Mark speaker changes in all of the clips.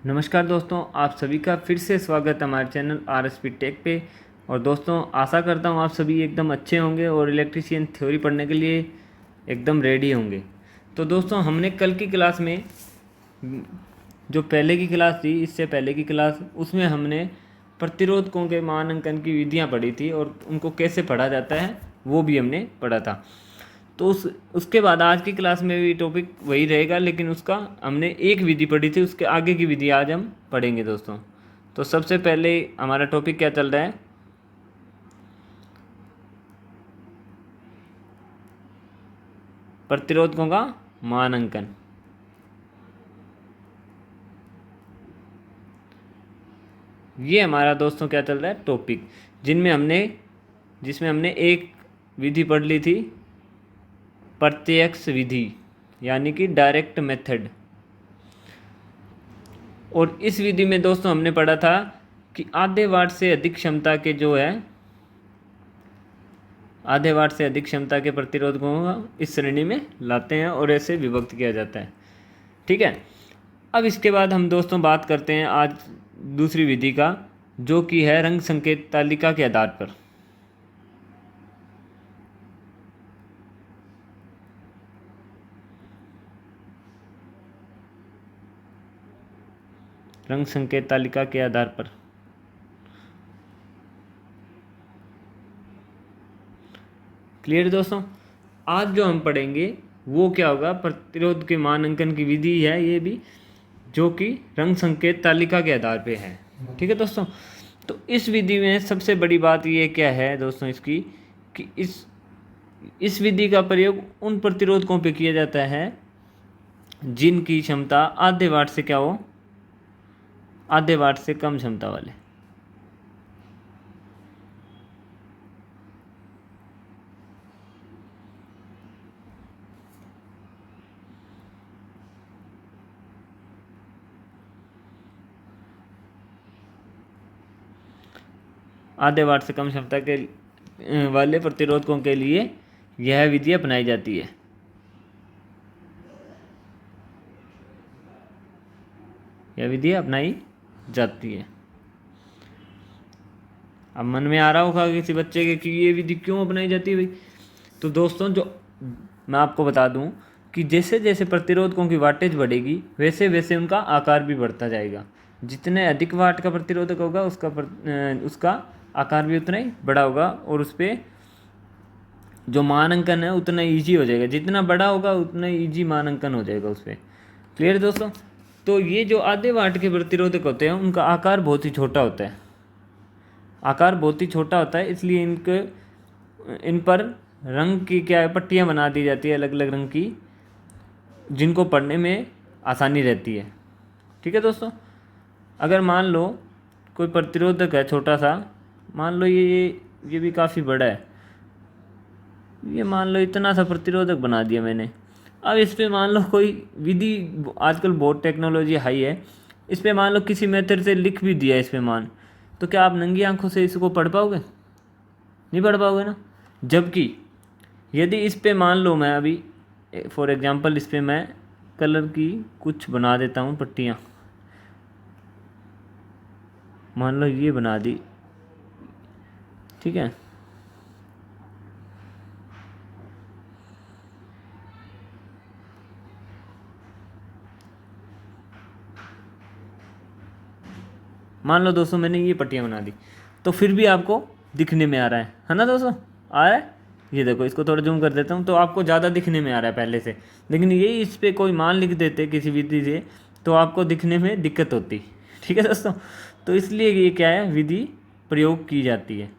Speaker 1: नमस्कार दोस्तों, आप सभी का फिर से स्वागत है हमारे चैनल RSP टेक पे। और दोस्तों, आशा करता हूँ आप सभी एकदम अच्छे होंगे और इलेक्ट्रीशियन थ्योरी पढ़ने के लिए एकदम रेडी होंगे। तो दोस्तों, हमने कल की क्लास में जो पहले की क्लास थी, इससे पहले की क्लास, उसमें हमने प्रतिरोधकों के मानांकन की विधियाँ पढ़ी थी और उनको कैसे पढ़ा जाता है वो भी हमने पढ़ा था। तो उसके बाद आज की क्लास में भी टॉपिक वही रहेगा, लेकिन उसका हमने एक विधि पढ़ी थी, उसके आगे की विधि आज हम पढ़ेंगे दोस्तों। तो सबसे पहले हमारा टॉपिक क्या चल रहा है? प्रतिरोधकों का मानांकन। ये हमारा दोस्तों क्या चल रहा है टॉपिक, जिसमें हमने एक विधि पढ़ ली थी, प्रत्यक्ष विधि, यानी कि डायरेक्ट मेथड। और इस विधि में दोस्तों हमने पढ़ा था कि आधे वाट से अधिक क्षमता के प्रतिरोधकों को इस श्रेणी में लाते हैं और ऐसे विभक्त किया जाता है। ठीक है। अब इसके बाद हम दोस्तों बात करते हैं आज दूसरी विधि का, जो कि है रंग संकेत तालिका के आधार पर। रंग संकेत तालिका के आधार पर। क्लियर दोस्तों? आज जो हम पढ़ेंगे वो क्या होगा, प्रतिरोध के मानांकन की विधि है ये भी, जो कि रंग संकेत तालिका के आधार पे है। ठीक है दोस्तों। तो इस विधि में सबसे बड़ी बात ये क्या है दोस्तों इसकी, कि इस विधि का प्रयोग उन प्रतिरोधकों पे किया जाता है जिनकी क्षमता आधे वाट से क्या हो, आधे वाट से कम क्षमता वाले। आधे वाट से कम क्षमता के वाले प्रतिरोधकों के लिए यह विधि अपनाई जाती है। यह विधि अपनाई जाती है। अब मन में आ रहा होगा किसी बच्चे के कि ये विधि क्यों अपनाई जाती है भाई। तो दोस्तों, जो मैं आपको बता दूं कि जैसे जैसे प्रतिरोधकों की वाटेज बढ़ेगी वैसे वैसे उनका आकार भी बढ़ता जाएगा। जितने अधिक वाट का प्रतिरोधक होगा उसका आकार भी उतना ही बड़ा होगा और उस पर जो मानांकन है उतना ईजी हो जाएगा। जितना बड़ा होगा उतना ईजी मानांकन हो जाएगा उस पर। क्लियर दोस्तों? तो ये जो आधे वाट के प्रतिरोधक होते हैं उनका आकार बहुत ही छोटा होता है। आकार बहुत ही छोटा होता है, इसलिए इन पर रंग की क्या है, पट्टियाँ बना दी जाती है अलग अलग रंग की, जिनको पढ़ने में आसानी रहती है। ठीक है दोस्तों। अगर मान लो कोई प्रतिरोधक है छोटा सा, मान लो ये भी काफ़ी बड़ा है, ये मान लो इतना सा प्रतिरोधक बना दिया मैंने। अब इस पर मान लो कोई विधि, आजकल बहुत टेक्नोलॉजी हाई है, इस पर मान लो किसी मेथड से लिख भी दिया इस पर मान, तो क्या आप नंगी आंखों से इसको पढ़ पाओगे? नहीं पढ़ पाओगे ना। जबकि यदि इस पे मान लो मैं अभी फॉर एग्जांपल इस पे मैं कलर की कुछ बना देता हूँ पट्टियाँ, मान लो ये बना दी। ठीक है। मान लो दोस्तों मैंने ये पट्टियाँ बना दी, तो फिर भी आपको दिखने में आ रहा है ना दोस्तों? आ रहा है। ये देखो, इसको थोड़ा जूम कर देता हूँ तो आपको ज़्यादा दिखने में आ रहा है पहले से। लेकिन ये इस पर कोई मान लिख देते किसी विधि से तो आपको दिखने में दिक्कत होती। ठीक है दोस्तों। तो इसलिए ये क्या है, विधि प्रयोग की जाती है।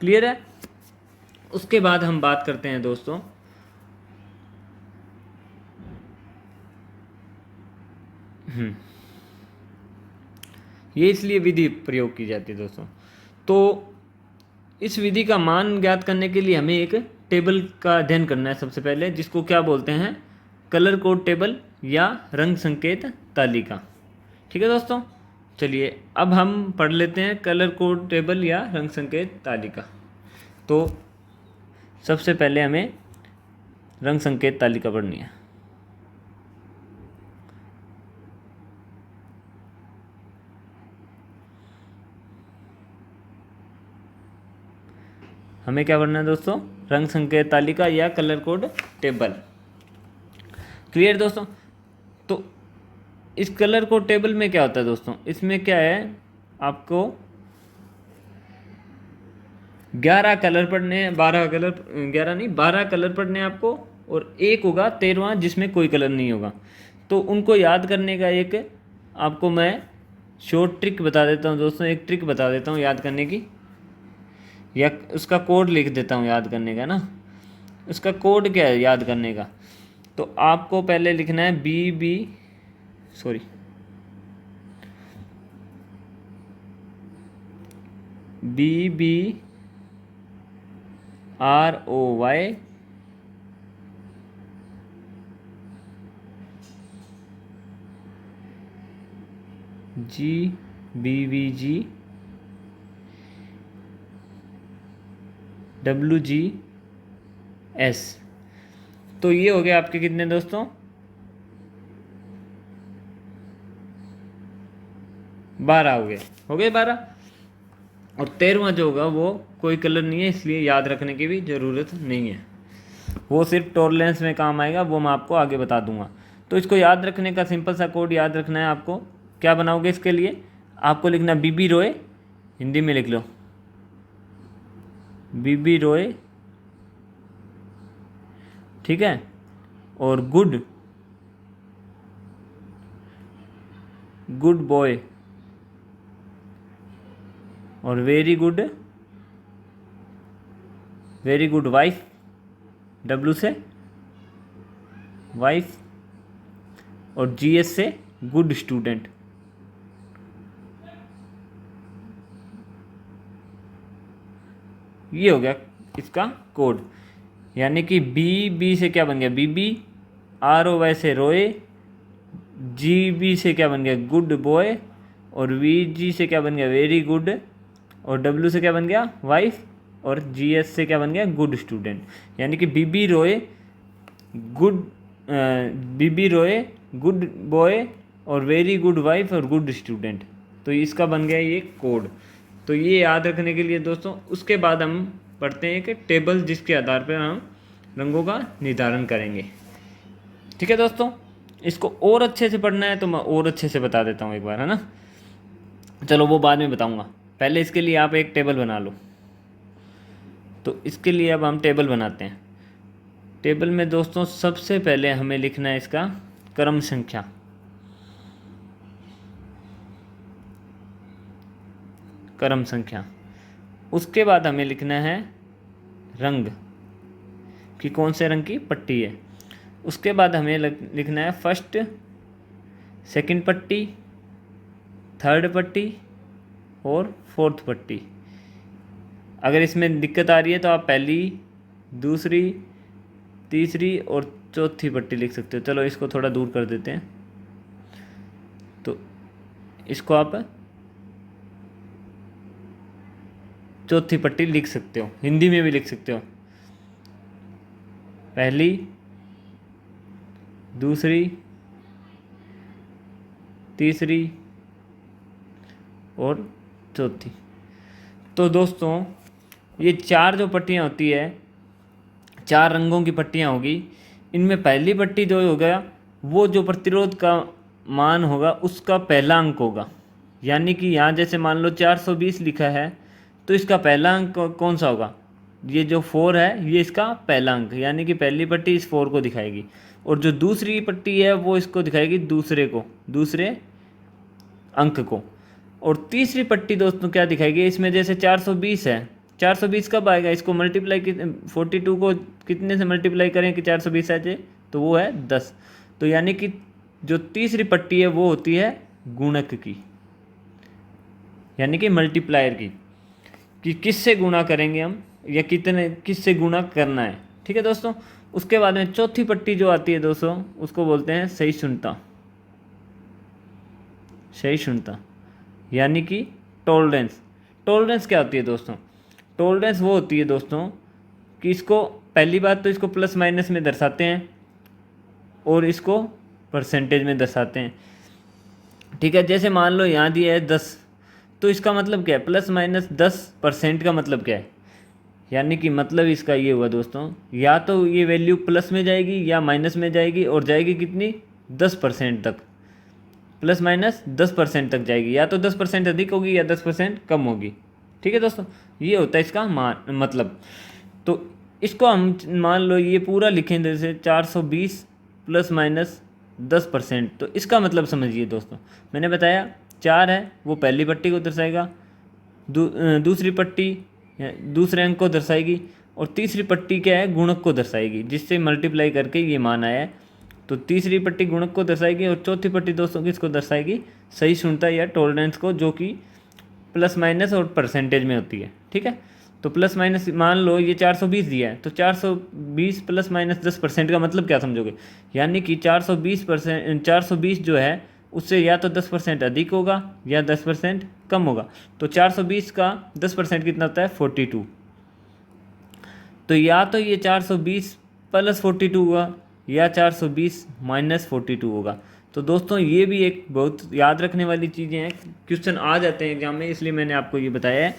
Speaker 1: क्लियर है? उसके बाद हम बात करते हैं दोस्तों ये इसलिए विधि प्रयोग की जाती है दोस्तों। तो इस विधि का मान ज्ञात करने के लिए हमें एक टेबल का अध्ययन करना है सबसे पहले, जिसको क्या बोलते हैं, कलर कोड टेबल या रंग संकेत तालिका। ठीक है दोस्तों। चलिए अब हम पढ़ लेते हैं कलर कोड टेबल या रंग संकेत तालिका। तो सबसे पहले हमें रंग संकेत तालिका पढ़नी है। हमें क्या पढ़ना है दोस्तों, रंग संकेत तालिका या कलर कोड टेबल। क्लियर दोस्तों। तो इस कलर कोड टेबल में क्या होता है दोस्तों, इसमें क्या है, आपको 11 कलर पढ़ने हैं, 12 कलर, 11 नहीं 12 कलर पढ़ने हैं आपको, और एक होगा 13वां जिसमें कोई कलर नहीं होगा। तो उनको याद करने का एक आपको मैं शॉर्ट ट्रिक बता देता हूँ दोस्तों, एक ट्रिक बता देता हूँ याद करने की, या उसका कोड लिख देता हूँ याद करने का ना। उसका कोड क्या है याद करने का, तो आपको पहले लिखना है BBROY GBVG WGS। तो ये हो गया आपके कितने दोस्तों, 12 हो गए 12। और 13वां जो होगा वो कोई कलर नहीं है, इसलिए याद रखने की भी ज़रूरत नहीं है, वो सिर्फ टॉलरेंस में काम आएगा, वो मैं आपको आगे बता दूंगा। तो इसको याद रखने का सिंपल सा कोड याद रखना है आपको। क्या बनाओगे इसके लिए, आपको लिखना बीबी रॉय, हिंदी में लिख लो बीबी रॉय, ठीक है, और गुड बॉय, और वेरी गुड वाइफ, डब्ल्यू से वाइफ, और जीएस से गुड स्टूडेंट। ये हो गया इसका कोड। यानी कि बी से क्या बन गया बीबी, ROY से रोए, GB से क्या बन गया गुड बॉय, और VG से क्या बन गया वेरी गुड, और W से क्या बन गया वाइफ, और GS से क्या बन गया गुड स्टूडेंट। यानी कि बीबी रोए गुड बॉय और वेरी गुड वाइफ और गुड स्टूडेंट। तो इसका बन गया ये कोड। तो ये याद रखने के लिए दोस्तों, उसके बाद हम पढ़ते हैं कि टेबल जिसके आधार पर हम रंगों का निर्धारण करेंगे। ठीक है दोस्तों, इसको और अच्छे से पढ़ना है तो मैं और अच्छे से बता देता हूँ एक बार, है ना। चलो वो बाद में बताऊँगा, पहले इसके लिए आप एक टेबल बना लो। तो इसके लिए अब हम टेबल बनाते हैं। टेबल में दोस्तों सबसे पहले हमें लिखना है इसका क्रम संख्या। उसके बाद हमें लिखना है रंग कि कौन से रंग की पट्टी है। उसके बाद हमें लिखना है फर्स्ट, सेकंड पट्टी, थर्ड पट्टी और फोर्थ पट्टी। अगर इसमें दिक्कत आ रही है तो आप पहली, दूसरी, तीसरी और चौथी पट्टी लिख सकते हो। चलो इसको थोड़ा दूर कर देते हैं। तो इसको आप चौथी पट्टी लिख सकते हो, हिंदी में भी लिख सकते हो। पहली, दूसरी, तीसरी और चौथी। तो दोस्तों ये चार जो पट्टियाँ होती है, चार रंगों की पट्टियाँ होगी। इनमें पहली पट्टी जो होगा वो जो प्रतिरोध का मान होगा उसका पहला अंक होगा। यानी कि यहाँ जैसे मान लो 420 लिखा है तो इसका पहला अंक कौन सा होगा, ये जो 4 है ये इसका पहला अंक, यानी कि पहली पट्टी इस 4 को दिखाएगी। और जो दूसरी पट्टी है वो इसको दिखाएगी दूसरे अंक को। और तीसरी पट्टी दोस्तों क्या दिखाएगी, इसमें जैसे 420 है, 420 कब आएगा, इसको मल्टीप्लाई 42 को कितने से मल्टीप्लाई करें कि 420 आ जाए, तो वो है 10। तो यानी कि जो तीसरी पट्टी है वो होती है गुणक की, यानी कि मल्टीप्लायर की, कि किससे गुणा करेंगे हम या किससे गुणा करना है। ठीक है दोस्तों। उसके बाद में चौथी पट्टी जो आती है दोस्तों उसको बोलते हैं सहिष्णुता, यानी कि टॉलरेंस क्या होती है दोस्तों, टॉलरेंस वो होती है दोस्तों कि इसको पहली बात तो इसको प्लस माइनस में दर्शाते हैं और इसको परसेंटेज में दर्शाते हैं। ठीक है, जैसे मान लो यहाँ दिया है 10, तो इसका मतलब क्या है, प्लस माइनस 10% का मतलब क्या है, यानी कि मतलब इसका ये हुआ दोस्तों, या तो ये वैल्यू प्लस में जाएगी या माइनस में जाएगी, और जाएगी कितनी, 10% तक, प्लस माइनस 10% तक जाएगी, या तो 10% अधिक होगी या 10% कम होगी। ठीक है दोस्तों, ये होता है इसका मतलब। तो इसको हम मान लो ये पूरा लिखें जैसे 420 प्लस माइनस 10%, तो इसका मतलब समझिए दोस्तों, मैंने बताया 4 है वो पहली पट्टी को दर्शाएगा, दूसरी पट्टी दूसरे अंक को दर्शाएगी, और तीसरी पट्टी क्या है, गुणक को दर्शाएगी, जिससे मल्टीप्लाई करके ये मान आया है। तो तीसरी पट्टी गुणक को दर्शाएगी, और चौथी पट्टी दोस्तों किसको दर्शाएगी, सहिष्णुता या टॉलरेंस को, जो कि प्लस माइनस और परसेंटेज में होती है। ठीक है, तो प्लस माइनस मान लो ये 420 दिया है, तो 420 प्लस माइनस 10% का मतलब क्या समझोगे, यानी कि 420 जो है उससे या तो 10% अधिक होगा या 10% कम होगा। तो 420 का 10% कितना होता है, 42। तो या तो ये 420 प्लस 42 होगा या 420 माइनस 42 होगा। तो दोस्तों ये भी एक बहुत याद रखने वाली चीज़ें हैं, क्वेश्चन आ जाते हैं एग्जाम में, इसलिए मैंने आपको ये बताया है।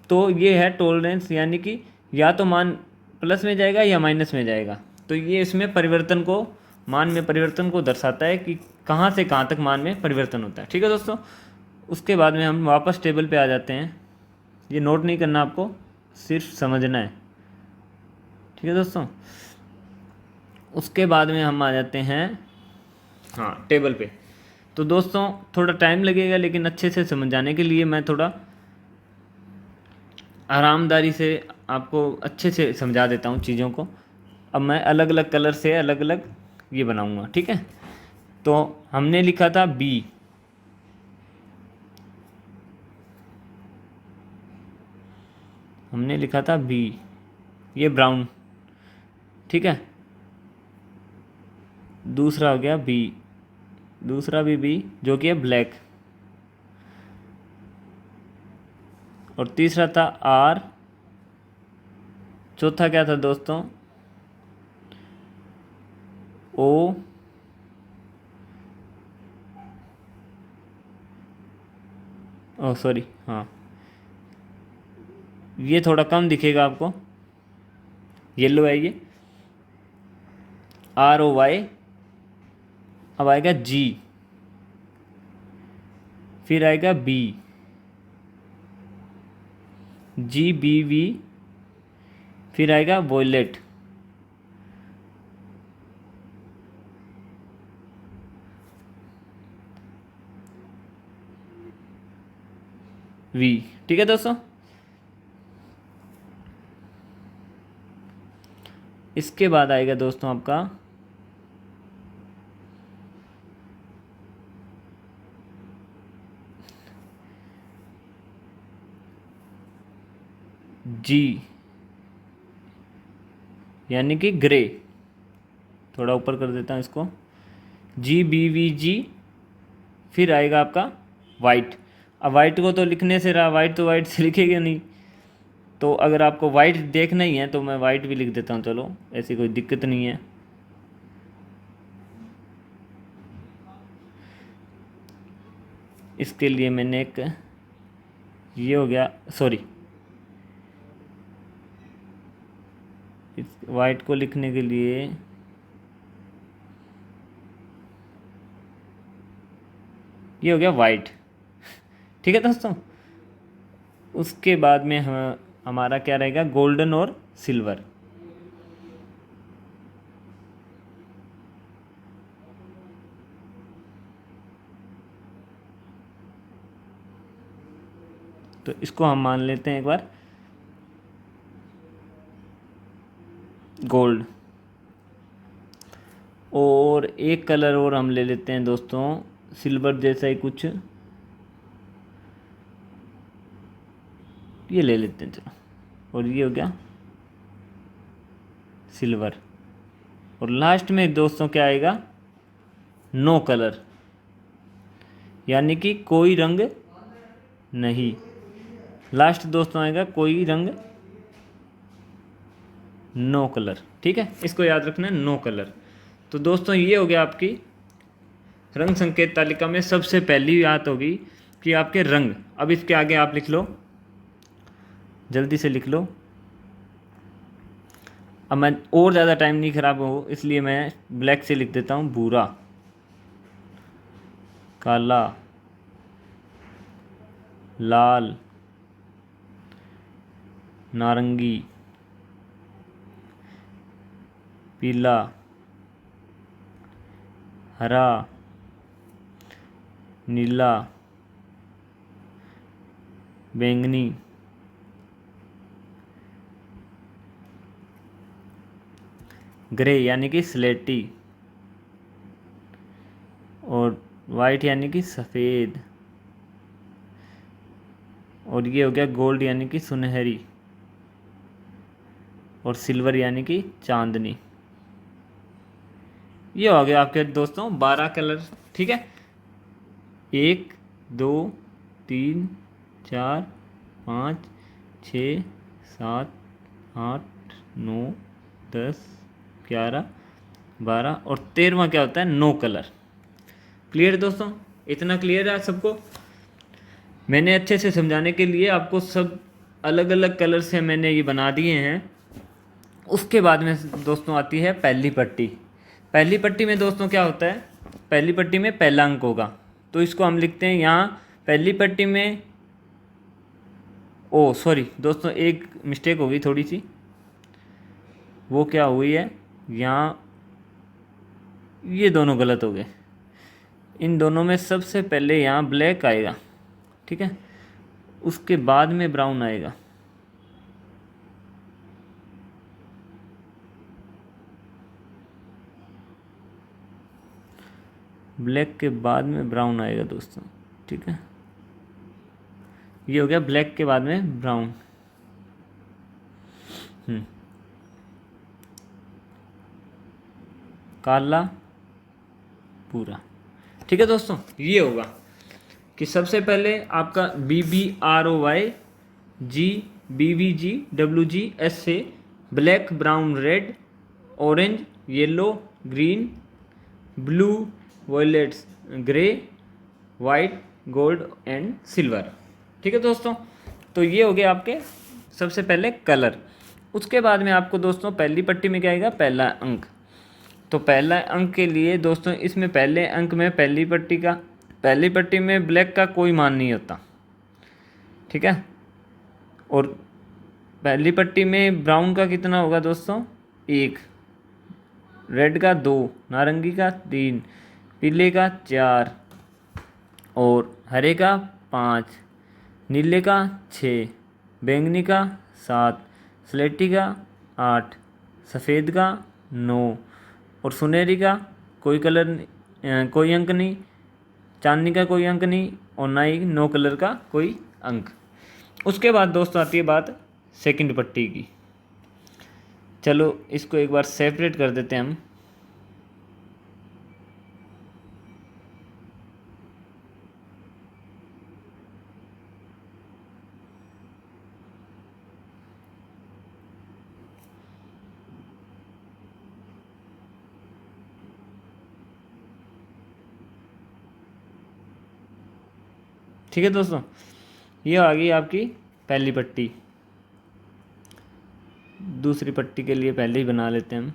Speaker 1: तो ये है टॉलरेंस, यानी कि या तो मान प्लस में जाएगा या माइनस में जाएगा। तो ये इसमें परिवर्तन को, मान में परिवर्तन को दर्शाता है कि कहाँ से कहाँ तक मान में परिवर्तन होता है। ठीक है दोस्तों, उसके बाद में हम वापस टेबल पे आ जाते हैं। ये नोट नहीं करना आपको, सिर्फ समझना है। ठीक है दोस्तों, उसके बाद में हम आ जाते हैं हाँ टेबल पे। तो दोस्तों थोड़ा टाइम लगेगा, लेकिन अच्छे से समझ जाने के लिए मैं थोड़ा आरामदारी से आपको अच्छे से समझा देता हूँ चीज़ों को। अब मैं अलग अलग कलर से अलग अलग ये बनाऊँगा। ठीक है, तो हमने लिखा था बी, हमने लिखा था बी, ये ब्राउन। ठीक है, दूसरा हो गया बी, दूसरा भी बी जो कि है ब्लैक, और तीसरा था आर, चौथा क्या था दोस्तों, ओ, ओ सॉरी हाँ ये थोड़ा कम दिखेगा आपको, येलो है ये, आर ओ वाई। अब आएगा जी, फिर आएगा बी, जी बी वी, फिर आएगा वॉयलेट, वी। ठीक है दोस्तों, इसके बाद आएगा दोस्तों आपका जी, यानी कि ग्रे। थोड़ा ऊपर कर देता हूँ इसको, जी बी वी जी, फिर आएगा आपका वाइट। अब वाइट को तो लिखने से रहा, वाइट तो वाइट से लिखेगा नहीं, तो अगर आपको वाइट देखना ही है तो मैं वाइट भी लिख देता हूँ, चलो ऐसी कोई दिक्कत नहीं है। इसके लिए मैंने एक ये हो गया, सॉरी इस वाइट को लिखने के लिए ये हो गया वाइट। ठीक है दोस्तों, उसके बाद में हमारा क्या रहेगा, गोल्डन और सिल्वर। तो इसको हम मान लेते हैं एक बार गोल्ड, और एक कलर और हम ले लेते हैं दोस्तों सिल्वर जैसा ही कुछ, ये ले लेते हैं चलो, और ये हो गया सिल्वर। और लास्ट में दोस्तों क्या आएगा, नो कलर, यानी कि कोई रंग नहीं। लास्ट दोस्तों आएगा कोई रंग, नो कलर। ठीक है, इसको याद रखना है, नो कलर। तो दोस्तों ये हो गया आपकी रंग संकेत तालिका में सबसे पहली बात होगी कि आपके रंग। अब इसके आगे आप लिख लो, जल्दी से लिख लो, अब मैं और ज़्यादा टाइम नहीं ख़राब हो इसलिए मैं ब्लैक से लिख देता हूँ भूरा, काला, लाल, नारंगी, पीला, हरा, नीला, बैंगनी, ग्रे यानी कि स्लेटी, और वाइट यानी कि सफ़ेद, और ये हो गया गोल्ड यानी कि सुनहरी, और सिल्वर यानी कि चांदनी। ये हो गया आपके दोस्तों 12 कलर। ठीक है, 1 2 3 4 5 6 7 8 9 10 11 12 और 13वां क्या होता है 9 कलर। क्लियर दोस्तों, इतना क्लियर है सबको? मैंने अच्छे से समझाने के लिए आपको सब अलग अलग कलर से मैंने ये बना दिए हैं। उसके बाद में दोस्तों आती है पहली पट्टी। पहली पट्टी में दोस्तों क्या होता है, पहली पट्टी में पहला अंक होगा, तो इसको हम लिखते हैं यहाँ पहली पट्टी में, ओ सॉरी दोस्तों एक मिस्टेक हो गई थोड़ी सी, वो क्या हुई है यहाँ, ये दोनों गलत हो गए। इन दोनों में सबसे पहले यहाँ ब्लैक आएगा, ठीक है, उसके बाद में ब्राउन आएगा, ब्लैक के बाद में ब्राउन आएगा दोस्तों। ठीक है, ये हो गया ब्लैक के बाद में ब्राउन। काला पूरा। ठीक है दोस्तों, ये होगा कि सबसे पहले आपका BBROY GBVGWG से black, brown, red, orange, yellow, green, blue, violates, grey, white, gold and silver. ठीक है दोस्तों, तो ये हो गया आपके सबसे पहले कलर। उसके बाद में आपको दोस्तों पहली पट्टी में क्या आएगा, पहला अंक। तो पहला अंक के लिए दोस्तों इसमें पहले अंक में पहली पट्टी में ब्लैक का कोई मान नहीं होता। ठीक है, और पहली पट्टी में ब्राउन का कितना होगा दोस्तों, 1, रेड का 2, नारंगी का 3, पीले का 4, और हरे का 5, नीले का 6, बैंगनी का 7, स्लेटी का 8, सफ़ेद का 9, और सुनहरी का कोई कोई अंक नहीं, चांदनी का कोई अंक नहीं, और ना ही 9 कलर का कोई अंक। उसके बाद दोस्तों आती है बात सेकंड पट्टी की। चलो इसको एक बार सेपरेट कर देते हैं हम। ठीक है दोस्तों, ये आ गई आपकी पहली पट्टी। दूसरी पट्टी के लिए पहले ही बना लेते हैं हम।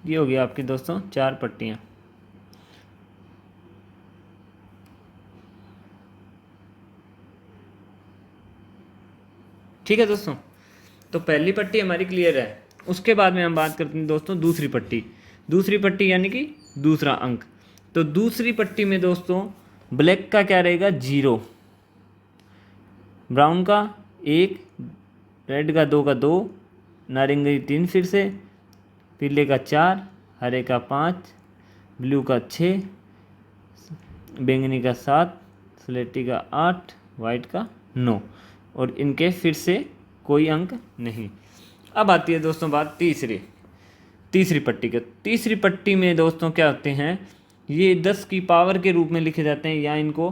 Speaker 1: ये हो गया आपकी दोस्तों 4 पट्टियाँ। ठीक है दोस्तों, तो पहली पट्टी हमारी क्लियर है। उसके बाद में हम बात करते हैं दोस्तों दूसरी पट्टी। दूसरी पट्टी यानी कि दूसरा अंक। तो दूसरी पट्टी में दोस्तों ब्लैक का क्या रहेगा, 0, ब्राउन का 1, रेड का 2 का 2, नारंगी 3 फिर से, पीले का 4, हरे का 5, ब्लू का 6, बैंगनी का 7, स्लेटी का 8, वाइट का 9, और इनके फिर से कोई अंक नहीं। अब आती है दोस्तों बात तीसरी पट्टी के। तीसरी पट्टी में दोस्तों क्या होते हैं, ये 10 की पावर के रूप में लिखे जाते हैं, या इनको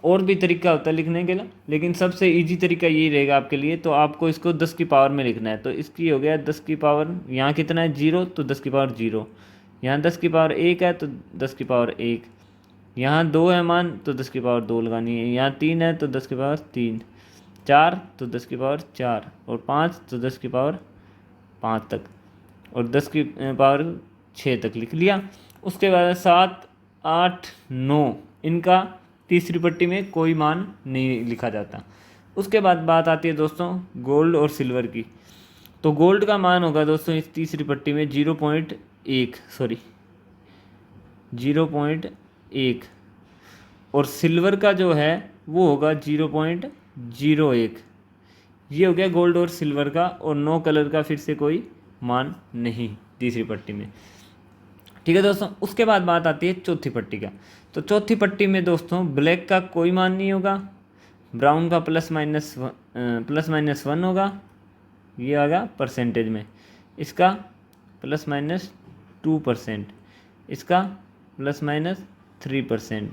Speaker 1: और भी तरीका होता है लिखने के लिए, लेकिन सबसे इजी तरीका यही रहेगा आपके लिए। तो आपको इसको 10 की पावर में लिखना है। तो इसकी हो गया 10 की पावर, यहाँ कितना है 0, तो 10 की पावर 0। यहाँ 10 की पावर 1 है तो 10 की पावर 1। यहाँ 2 है मान तो 10 की पावर 2 लगानी है। यहाँ 3 है तो 10 की पावर 3, 4 तो 10 की पावर 4, और 5 तो 10 की पावर 5 तक, और 10 की पावर 6 तक लिख लिया। उसके बाद 7, 8, 9 इनका तीसरी पट्टी में कोई मान नहीं लिखा जाता। उसके बाद बात आती है दोस्तों गोल्ड और सिल्वर की। तो गोल्ड का मान होगा दोस्तों इस तीसरी पट्टी में 0.1, और सिल्वर का जो है वो होगा 0.01। ये हो गया गोल्ड और सिल्वर का, और नो कलर का फिर से कोई मान नहीं तीसरी पट्टी में। ठीक है दोस्तों। उसके बाद बात आती है चौथी पट्टी का। तो चौथी पट्टी में दोस्तों ब्लैक का कोई मान नहीं होगा, ब्राउन का प्लस माइनस 1 होगा, ये आएगा परसेंटेज में, इसका +-2%, इसका +-3%,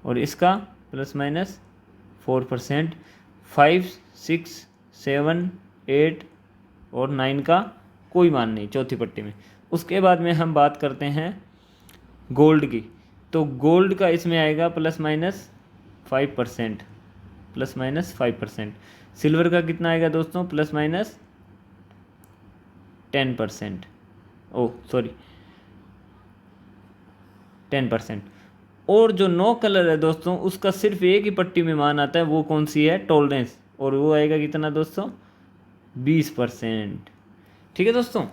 Speaker 1: और इसका +-4%। 5, 6, 7, 8 और 9 का कोई मान नहीं चौथी पट्टी में। उसके बाद में हम बात करते हैं गोल्ड की। तो गोल्ड का इसमें आएगा +-5%, +-5%। सिल्वर का कितना आएगा दोस्तों +-10%, 10%। और जो नो कलर है दोस्तों उसका सिर्फ एक ही पट्टी में मान आता है, वो कौन सी है, टॉलरेंस, और वो आएगा कितना दोस्तों 20%। ठीक है दोस्तों।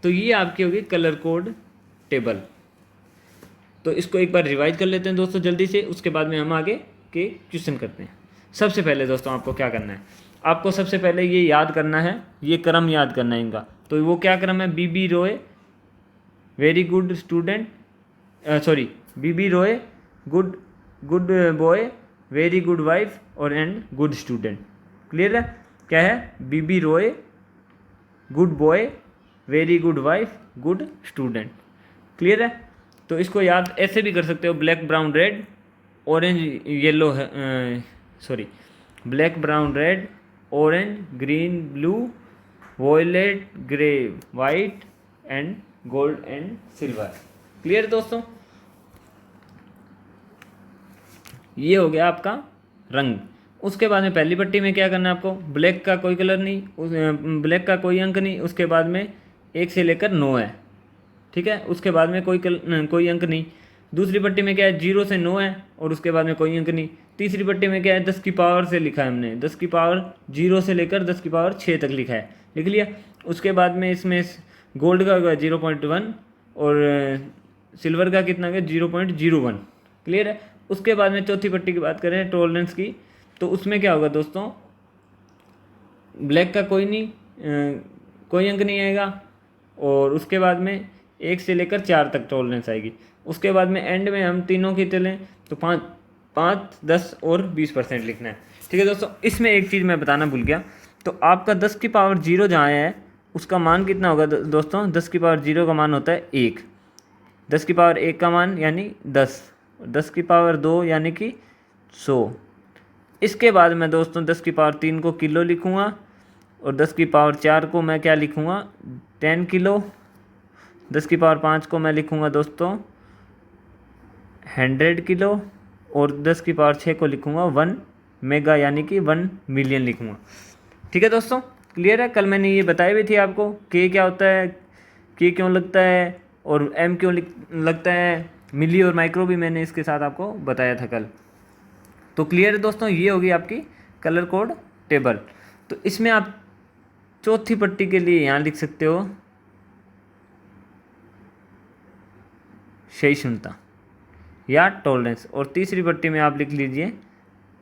Speaker 1: तो ये आपकी होगी कलर कोड टेबल। तो इसको एक बार रिवाइज कर लेते हैं दोस्तों जल्दी से, उसके बाद में हम आगे के क्वेश्चन करते हैं। सबसे पहले दोस्तों आपको क्या करना है, आपको सबसे पहले ये याद करना है, ये क्रम याद करना है इनका। तो वो क्या क्रम है, B B Roy very good student, B B Roy good boy, very good wife, और एंड गुड स्टूडेंट। क्लियर है, क्या है, B B Roy good boy, very good wife, good student. Clear है। तो इसको याद ऐसे भी कर सकते हो, black brown red orange yellow है, black brown red orange green blue violet grey white and gold and silver. Clear दोस्तों। ये हो गया आपका रंग। उसके बाद में पहली पट्टी में क्या करना है आपको, ब्लैक का कोई कलर नहीं, ब्लैक का कोई अंक नहीं, उसके बाद में 1 से लेकर 9 है। ठीक है। उसके बाद में कोई अंक नहीं। दूसरी पट्टी में क्या है, 0 से 9 है, और उसके बाद में कोई अंक नहीं। तीसरी पट्टी में क्या है, 10 की पावर से लिखा है हमने, 10 की पावर 0 से लेकर 10 की पावर 6 तक लिखा है, लिख लिया। उसके बाद में इसमें गोल्ड का 0.1 और सिल्वर का कितना गया 0.01। क्लियर है। उसके बाद में चौथी पट्टी की बात करें टॉलरेंस की, तो उसमें क्या होगा दोस्तों, ब्लैक का कोई नहीं, कोई अंक नहीं आएगा, और उसके बाद में 1 से लेकर 4 तक टॉलरेंस आएगी। उसके बाद में एंड में हम तीनों की चलें तो 5, 10 और 20% लिखना है। ठीक है दोस्तों। इसमें एक चीज़ मैं बताना भूल गया, तो आपका 10 की पावर 0 जहाँ है उसका मान कितना होगा दोस्तों, 10 की पावर 0 का मान होता है 1, 10 की पावर 1 का मान यानी 10, 10 की पावर 2 यानी कि 100। इसके बाद मैं दोस्तों 10 की पावर 3 को किलो लिखूँगा, और 10 की पावर 4 को मैं क्या लिखूँगा 10 किलो, 10 की पावर 5 को मैं लिखूँगा दोस्तों 100 किलो, और 10 की पावर 6 को लिखूँगा 1 मेगा यानी कि 1 मिलियन लिखूँगा। ठीक है दोस्तों। क्लियर है। कल मैंने ये बताई भी थी आपको के क्या होता है, के क्यों लगता है, और एम क्यों लगता है, मिली और माइक्रो भी मैंने इसके साथ आपको बताया था कल। तो क्लियर है दोस्तों। ये होगी आपकी कलर कोड टेबल। तो इसमें आप चौथी पट्टी के लिए यहाँ लिख सकते हो सहिष्णुता या टॉलरेंस, और तीसरी पट्टी में आप लिख लीजिए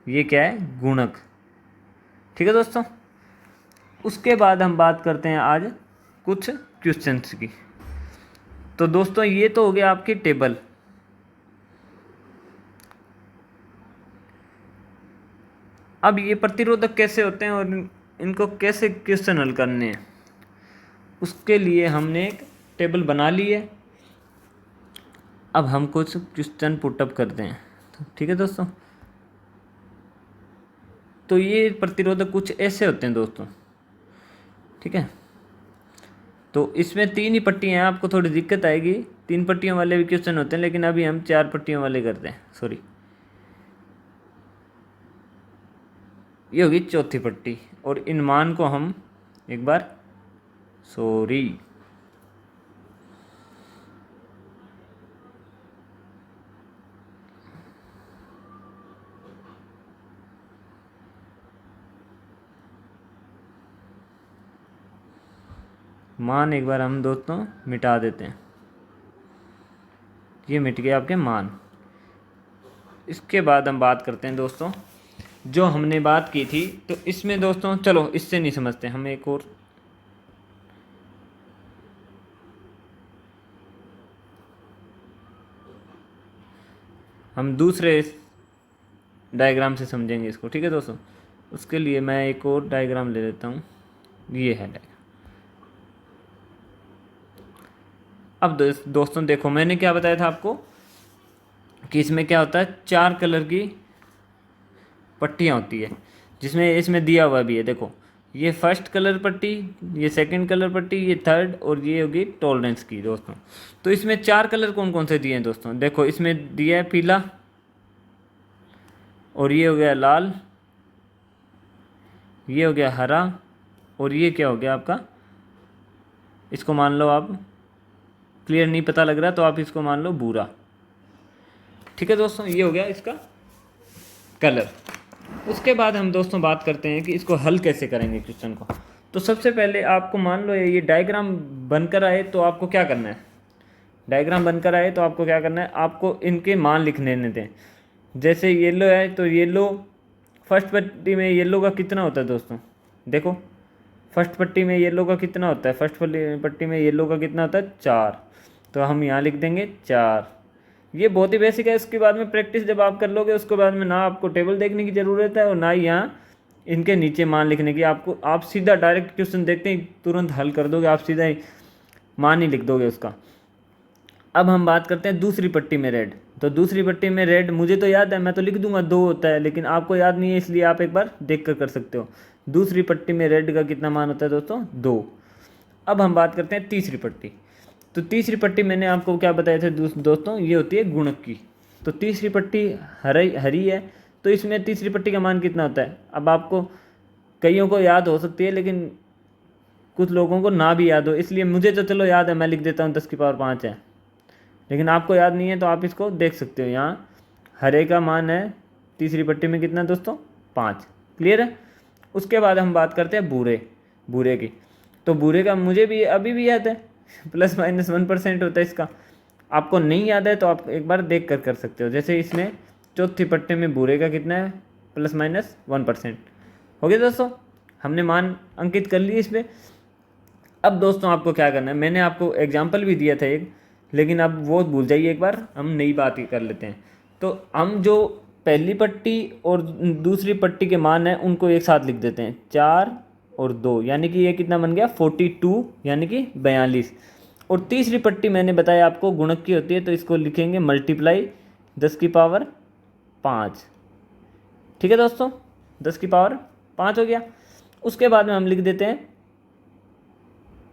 Speaker 1: ये क्या है, गुणक। ठीक है दोस्तों। उसके बाद हम बात करते हैं आज कुछ क्वेश्चंस की। तो दोस्तों ये तो हो गया आपकी टेबल। अब ये प्रतिरोधक कैसे होते हैं और इनको कैसे क्वेश्चन हल करने हैं, उसके लिए हमने एक टेबल बना ली है। अब हम कुछ क्वेश्चन पुटअप करते हैं। ठीक है दोस्तों। तो ये प्रतिरोधक कुछ ऐसे होते हैं दोस्तों, ठीक है। तो इसमें 3 ही पट्टियाँ हैं, आपको थोड़ी दिक्कत आएगी, 3 पट्टियों वाले भी क्वेश्चन होते हैं, लेकिन अभी हम 4 पट्टियों वाले करते हैं। सॉरी, ये होगी चौथी पट्टी, और इन मान को हम एक बार, सॉरी, मान एक बार हम दोस्तों मिटा देते हैं। ये मिट गए आपके मान। इसके बाद हम बात करते हैं दोस्तों, जो हमने बात की थी, तो इसमें दोस्तों चलो इससे नहीं समझते, हम एक और हम दूसरे डायग्राम से समझेंगे इसको, ठीक है दोस्तों। उसके लिए मैं एक और डायग्राम ले लेता हूँ, ये है डायग्राम। अब दोस्तों देखो, मैंने क्या बताया था आपको कि इसमें क्या होता है, 4 कलर की पट्टियाँ होती है, जिसमें इसमें दिया हुआ भी है। देखो, ये फर्स्ट कलर पट्टी, ये सेकंड कलर पट्टी, ये थर्ड, और ये होगी टॉलरेंस की दोस्तों। तो इसमें 4 कलर कौन कौन से दिए हैं दोस्तों? देखो, इसमें दिया है पीला, और ये हो गया लाल, ये हो गया हरा, और ये क्या हो गया आपका, इसको मान लो आप, क्लियर नहीं पता लग रहा तो आप इसको मान लो भूरा, ठीक है दोस्तों। ये हो गया इसका कलर। उसके बाद हम दोस्तों बात करते हैं कि इसको हल कैसे करेंगे क्वेश्चन को। तो सबसे पहले आपको मान लो ये डायग्राम बनकर आए तो आपको क्या करना है, डायग्राम बनकर आए तो आपको क्या करना है, आपको इनके मान लिखने दें। जैसे येलो है तो येलो, फर्स्ट पट्टी में येलो का कितना होता है दोस्तों? देखो, फर्स्ट पट्टी में येलो का कितना होता है, फर्स्ट पट्टी में येलो का कितना होता है, 4। तो हम यहाँ लिख देंगे 4। ये बहुत ही बेसिक है। उसके बाद में प्रैक्टिस जब आप कर लोगे, उसके बाद में ना आपको टेबल देखने की ज़रूरत है और ना ही यहाँ इनके नीचे मान लिखने की। आपको आप सीधा डायरेक्ट क्वेश्चन देखते ही तुरंत हल कर दोगे, आप सीधा ही मान ही लिख दोगे उसका। अब हम बात करते हैं दूसरी पट्टी में रेड। तो दूसरी पट्टी में रेड मुझे तो याद है, मैं तो लिख दूंगा 2 होता है, लेकिन आपको याद नहीं है, इसलिए आप एक बार देख कर सकते हो। दूसरी पट्टी में रेड का कितना मान होता है दोस्तों? 2। अब हम बात करते हैं तीसरी पट्टी। तो तीसरी पट्टी मैंने आपको क्या बताया था दोस्तों, ये होती है गुणक की। तो तीसरी पट्टी हरी है, तो इसमें तीसरी पट्टी का मान कितना होता है? अब आपको कईयों को याद हो सकती है, लेकिन कुछ लोगों को ना भी याद हो, इसलिए मुझे तो चलो याद है, मैं लिख देता हूँ 10 की पावर 5 है। लेकिन आपको याद नहीं है तो आप इसको देख सकते हो। यहाँ हरे का मान है तीसरी पट्टी में कितना दोस्तों? 5। क्लियर है। उसके बाद हम बात करते हैं भूरे की। तो भूरे का मुझे भी अभी भी याद है, ±1% होता है इसका। आपको नहीं याद है तो आप एक बार देख कर सकते हो। जैसे इसमें चौथी पट्टी में भूरे का कितना है, ±1%। हो गया दोस्तों, हमने मान अंकित कर लिए इसमें। अब दोस्तों आपको क्या करना है, मैंने आपको एग्जाम्पल भी दिया था एक, लेकिन अब वो भूल जाइए, एक बार हम नई बात ही कर लेते हैं। तो हम जो पहली पट्टी और दूसरी पट्टी के मान हैं उनको एक साथ लिख देते हैं, 4 और 2, यानी कि ये कितना बन गया, 42, यानी कि 42। और तीसरी पट्टी मैंने बताया आपको गुणक की होती है, तो इसको लिखेंगे मल्टीप्लाई 10 की पावर 5। ठीक है दोस्तों, 10 की पावर 5 हो गया। उसके बाद में हम लिख देते हैं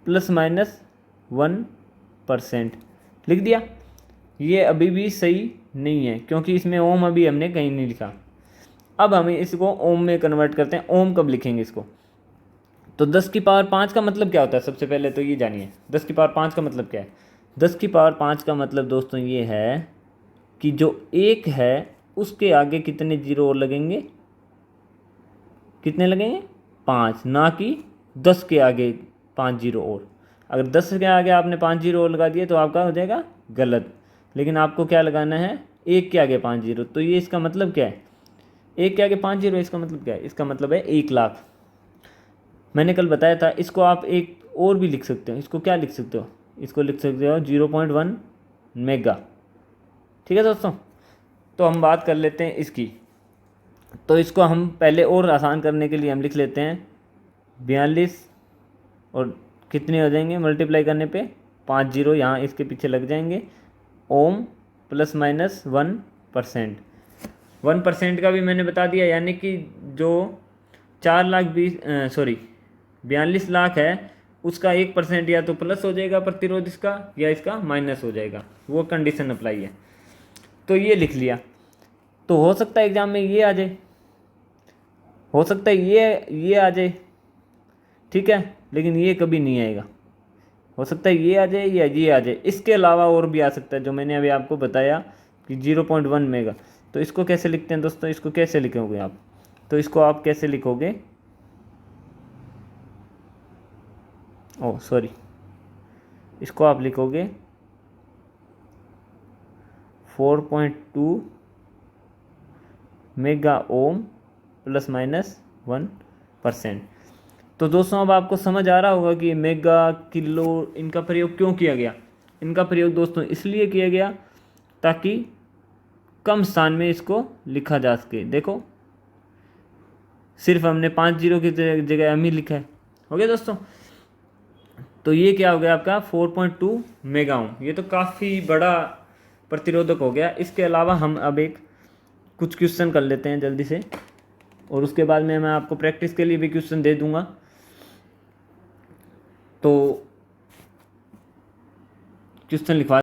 Speaker 1: ±1% लिख दिया। ये अभी भी सही नहीं है, क्योंकि इसमें ओम अभी हमने कहीं नहीं लिखा। अब हम इसको ओम में कन्वर्ट करते हैं। ओम कब लिखेंगे इसको? तो 10 की पावर 5 का मतलब क्या होता है, सबसे पहले तो ये जानिए। 10 की पावर 5 का मतलब क्या है? 10 की पावर 5 का मतलब दोस्तों ये है कि जो 1 है उसके आगे कितने जीरो और लगेंगे, कितने लगेंगे? 5, ना कि 10 के आगे 5 जीरो और। अगर 10 के आगे आपने 5 जीरो और लगा दिए तो आपका हो जाएगा गलत। लेकिन आपको क्या लगाना है, 1 के आगे 5 जीरो। तो ये इसका मतलब क्या है, 1 के आगे 5 जीरो, इसका मतलब क्या है? इसका मतलब है 1 लाख। मैंने कल बताया था, इसको आप एक और भी लिख सकते हो। इसको क्या लिख सकते हो? इसको लिख सकते हो 0.1 मेगा। ठीक है दोस्तों, तो हम बात कर लेते हैं इसकी। तो इसको हम पहले और आसान करने के लिए हम लिख लेते हैं 42, और कितने हो जाएंगे मल्टीप्लाई करने पे? 5 जीरो यहाँ इसके पीछे लग जाएंगे। ओम ±1%। 1% का भी मैंने बता दिया, यानी कि जो 42 लाख है उसका 1% या तो प्लस हो जाएगा प्रतिरोध इसका, या इसका माइनस हो जाएगा, वो कंडीशन अप्लाई है। तो ये लिख लिया। तो हो सकता है एग्जाम में ये आ जाए, हो सकता है ये आ जाए, ठीक है, लेकिन ये कभी नहीं आएगा। हो सकता है ये आ जाए या ये आ जाए, इसके अलावा और भी आ सकता है जो मैंने अभी आपको बताया कि 0.1 मेगा। तो इसको कैसे लिखते हैं दोस्तों, इसको कैसे लिखोगे आप, तो इसको आप कैसे लिखोगे, ओ सॉरी, इसको आप लिखोगे 4.2 मेगा ओम प्लस माइनस 1%। तो दोस्तों अब आपको समझ आ रहा होगा कि मेगा, किलो इनका प्रयोग क्यों किया गया। इनका प्रयोग दोस्तों इसलिए किया गया ताकि कम स्थान में इसको लिखा जा सके। देखो सिर्फ हमने 5 जीरो की जगह एम ही लिखा है, हो गया दोस्तों। तो ये क्या हो गया आपका 4.2 मेगा ओम, ये तो काफ़ी बड़ा प्रतिरोधक हो गया। इसके अलावा हम अब कुछ क्वेश्चन कर लेते हैं जल्दी से, और उसके बाद में मैं आपको प्रैक्टिस के लिए भी क्वेश्चन दे दूंगा। तो क्वेश्चन लिखवा